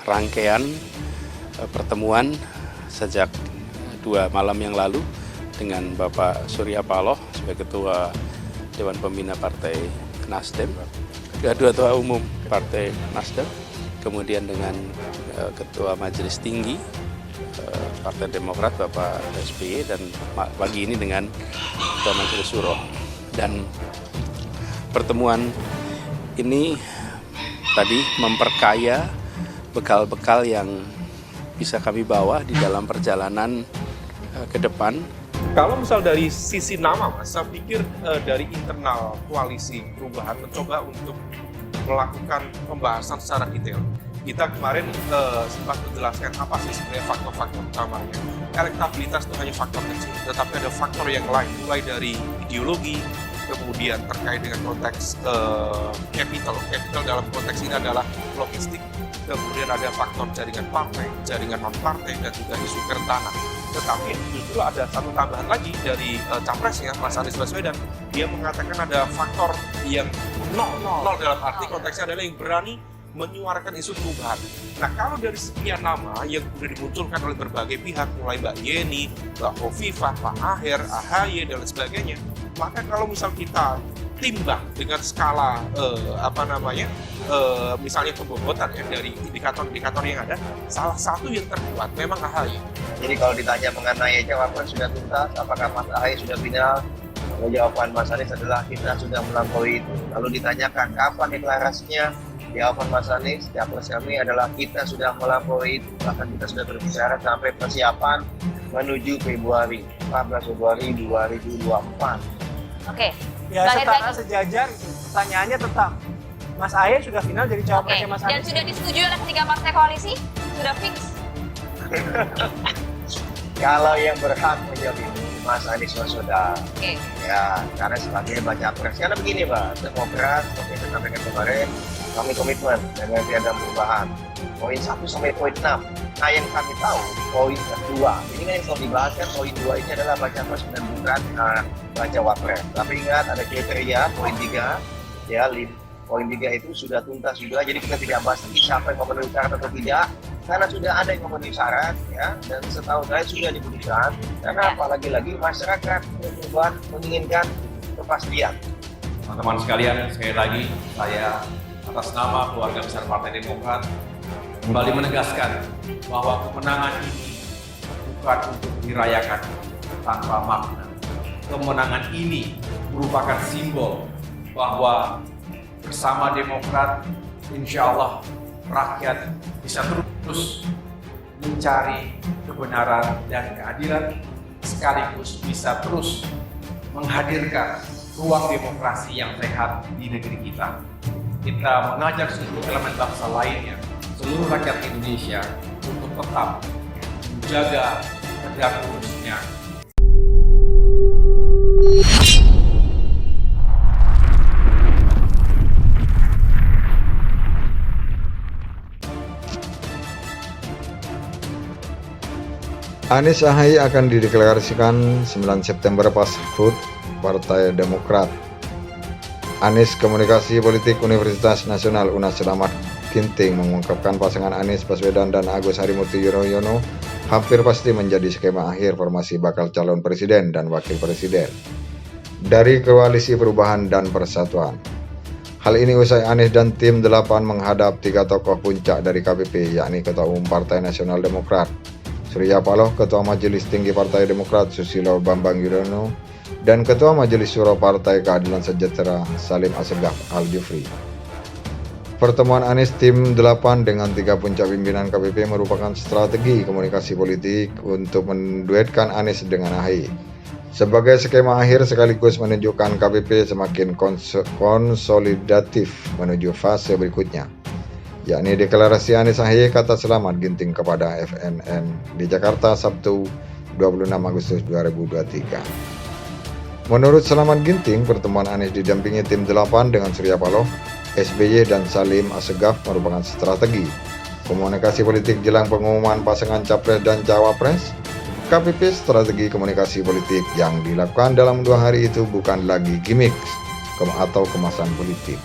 rangkaian pertemuan sejak 2 malam yang lalu dengan Bapak Surya Paloh sebagai Ketua Dewan Pembina Partai Nasdem, Ketua Umum Partai Nasdem, kemudian dengan Ketua Majelis Tinggi Partai Demokrat Bapak SBY, dan pagi ini dengan Ketua Majelis Syuro. Dan pertemuan ini tadi memperkaya bekal-bekal yang bisa kami bawa di dalam perjalanan ke depan. Kalau misal dari sisi nama, Mas, saya pikir dari internal koalisi perubahan mencoba untuk melakukan pembahasan secara detail. Kita kemarin sempat menjelaskan apa sih sebenarnya faktor-faktor utamanya. Elektabilitas itu hanya faktor kecil, tetapi ada faktor yang lain, mulai dari ideologi, kemudian terkait dengan konteks capital dalam konteks ini adalah logistik, kemudian ada faktor jaringan partai, jaringan non-partai, dan juga isu kerentanan. Tetapi justru ada satu tambahan lagi dari capresnya, Mas Anies Baswedan. Dia mengatakan ada faktor yang nol dalam arti konteksnya adalah yang berani menyuarakan isu perubahan. Nah, kalau dari sekian nama yang sudah dimunculkan oleh berbagai pihak, mulai Mbak Yeni, Mbak Hovifah, Pak Aher, AHY, dan lain sebagainya, maka kalau misal kita timbang dengan skala misalnya pembobotan ya dari indikator-indikator yang ada, salah satu yang terkuat memang AHY. Jadi kalau ditanya mengenai jawaban sudah tuntas, apakah Mas AHY sudah final? Kalau jawaban Mas Anies adalah kita sudah melampaui itu. Lalu ditanyakan kapan deklarasinya? Jawaban Mas Anies, capres kami adalah kita sudah melampaui itu. Bahkan kita sudah berbicara sampai persiapan menuju Februari, 14 Februari 2024. Oke. Ya, setara sejajar. Pertanyaannya tetap, Mas AHY sudah final jadi cawapresnya Mas Anies. Dan sudah disetujui oleh ketiga partai koalisi? Sudah fix? Kalau yang berhak menjawab itu Mas Anies Baswedan. Oke. Ya, karena sebagai baca pres. Karena begini Pak, Demokrat, seperti yang saya sampaikan kemarin, kami komitmen dengan piagam perubahan. Poin 1 sampai poin 6. Nah, yang kami tahu, poin kedua. Ini kan yang selalu dibahas kan, poin 2 ini adalah baca pres dan bukan baca wapres. Tapi ingat, ada kriteria, poin 3, ya, poin 3 itu sudah tuntas juga, jadi kita tidak bahas lagi siapa yang memenuhi syarat atau tidak, karena sudah ada yang memenuhi syarat, ya, dan setahu saya sudah diputuskan, karena apalagi lagi masyarakat perubahan menginginkan kepastian. Teman-teman sekalian, sekali lagi saya atas nama keluarga besar Partai Demokrat kembali menegaskan bahwa kemenangan ini bukan untuk dirayakan tanpa makna. Kemenangan ini merupakan simbol bahwa bersama Demokrat, insya Allah rakyat bisa terus mencari kebenaran dan keadilan, sekaligus bisa terus menghadirkan ruang demokrasi yang sehat di negeri kita. Kita mengajak seluruh elemen bangsa lainnya, seluruh rakyat Indonesia untuk tetap menjaga tegak lurusnya. Anies AHY akan dideklarasikan 9 September pas HUT Partai Demokrat. Anies Komunikasi Politik Universitas Nasional UNAS Slamet Ginting mengungkapkan pasangan Anies Baswedan dan Agus Harimurti Yudhoyono hampir pasti menjadi skema akhir formasi bakal calon presiden dan wakil presiden dari Koalisi Perubahan dan Persatuan. Hal ini usai Anies dan tim 8 menghadap 3 tokoh puncak dari KPP, yakni Ketua Umum Partai Nasional Demokrat Surya Paloh, Ketua Majelis Tinggi Partai Demokrat Susilo Bambang Yudhoyono, dan Ketua Majelis Syuro Partai Keadilan Sejahtera Salim Assegaf Al-Jufri. Pertemuan Anies tim 8 dengan 3 puncak pimpinan KPP merupakan strategi komunikasi politik untuk menduetkan Anies dengan AHY. Sebagai skema akhir sekaligus menunjukkan KPP semakin konsolidatif menuju fase berikutnya, yakni deklarasi Anies AHY, kata Slamet Ginting kepada FNN di Jakarta Sabtu 26 Agustus 2023. Menurut Slamet Ginting, pertemuan Anies didampingi tim 8 dengan Surya Paloh, SBY, dan Salim Assegaf merupakan strategi komunikasi politik jelang pengumuman pasangan capres dan cawapres. KPP strategi komunikasi politik yang dilakukan dalam 2 hari itu bukan lagi gimmick atau kemasan politik.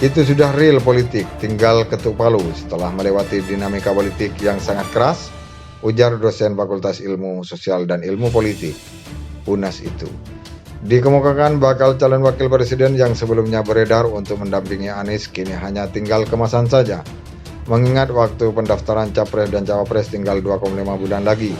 Itu sudah real politik, tinggal ketuk palu setelah melewati dinamika politik yang sangat keras, ujar dosen Fakultas Ilmu Sosial dan Ilmu Politik, UNAS itu. Dikemukakan bakal calon wakil presiden yang sebelumnya beredar untuk mendampingi Anies kini hanya tinggal kemasan saja. Mengingat waktu pendaftaran Capres dan Cawapres tinggal 2,5 bulan lagi.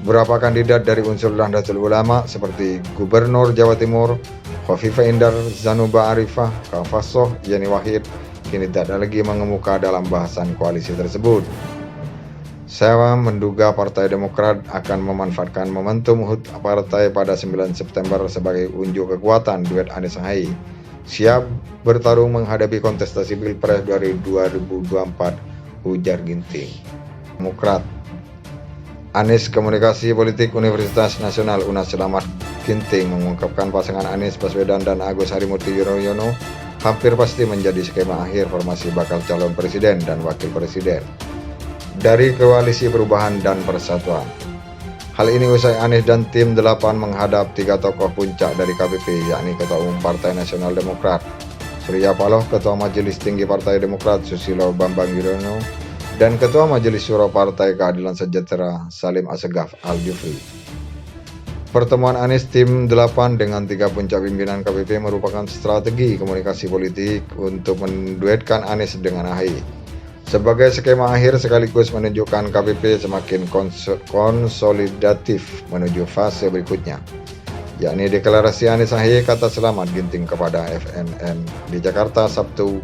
Beberapa kandidat dari unsur Nahdlatul Ulama seperti Gubernur Jawa Timur, Khofifah Indar, Zanuba Arifah, Kafasoh, Yeni Wahid kini tak ada lagi mengemuka dalam bahasan koalisi tersebut. Saya menduga Partai Demokrat akan memanfaatkan momentum HUT partai pada 9 September sebagai unjuk kekuatan duet Anies Ahy siap bertarung menghadapi kontestasi Pilpres dari 2024, ujar Ginting. Demokrat. Anies Komunikasi Politik Universitas Nasional UNAS Selamat Ginting mengungkapkan pasangan Anies Baswedan dan Agus Harimurti Yudhoyono hampir pasti menjadi skema akhir formasi bakal calon presiden dan wakil presiden dari Koalisi Perubahan dan Persatuan. Hal ini usai Anies dan tim 8 menghadap 3 tokoh puncak dari KPP, yakni Ketua Umum Partai Nasional Demokrat Surya Paloh, Ketua Majelis Tinggi Partai Demokrat Susilo Bambang Yudhoyono, dan Ketua Majelis Syuro Partai Keadilan Sejahtera Salim Assegaf Al-Jufri. Pertemuan Anies tim 8 dengan 3 puncak pimpinan KPP merupakan strategi komunikasi politik untuk menduetkan Anies dengan Ahy. Sebagai skema akhir sekaligus menunjukkan KPP semakin konsolidatif menuju fase berikutnya, yakni deklarasi Anies Ahy, kata Selamat Ginting kepada FNN di Jakarta Sabtu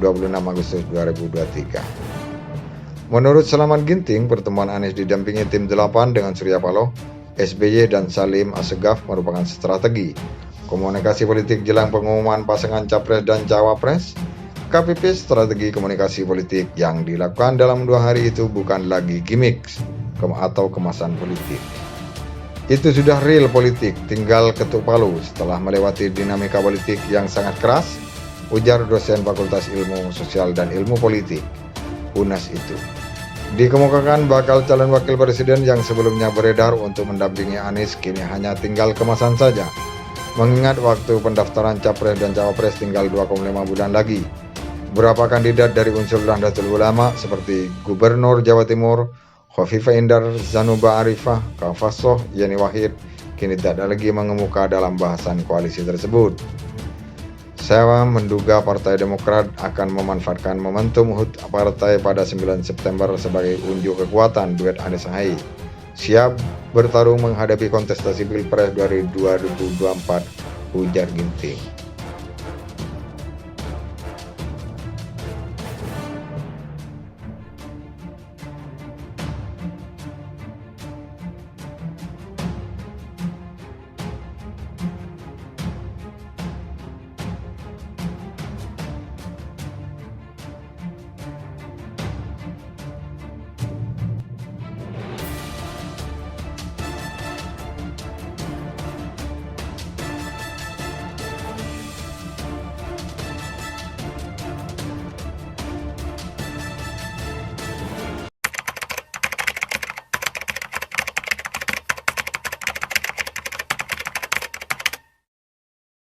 26 Agustus 2023. Menurut Selamat Ginting, pertemuan Anies didampingi tim 8 dengan Surya Paloh, SBY dan Salim Assegaf merupakan strategi komunikasi politik jelang pengumuman pasangan Capres dan Cawapres. KPP strategi komunikasi politik yang dilakukan dalam 2 hari itu bukan lagi gimmick atau kemasan politik. Itu sudah real politik, tinggal ketuk palu setelah melewati dinamika politik yang sangat keras, ujar dosen Fakultas Ilmu Sosial dan Ilmu Politik, UNAS itu. Dikemukakan bakal calon wakil presiden yang sebelumnya beredar untuk mendampingi Anies kini hanya tinggal kemasan saja. Mengingat waktu pendaftaran Capres dan Cawapres tinggal 2,5 bulan lagi. Beberapa kandidat dari unsur Nahdlatul Ulama seperti Gubernur Jawa Timur, Khofifah Indar, Zanuba Arifah, Kafasoh, Yeni Wahid kini tak ada lagi mengemuka dalam bahasan koalisi tersebut. Saya menduga Partai Demokrat akan memanfaatkan momentum HUT partai pada 9 September sebagai unjuk kekuatan duet Anies Ahy siap bertarung menghadapi kontestasi Pilpres dari 2024, ujar Ginting.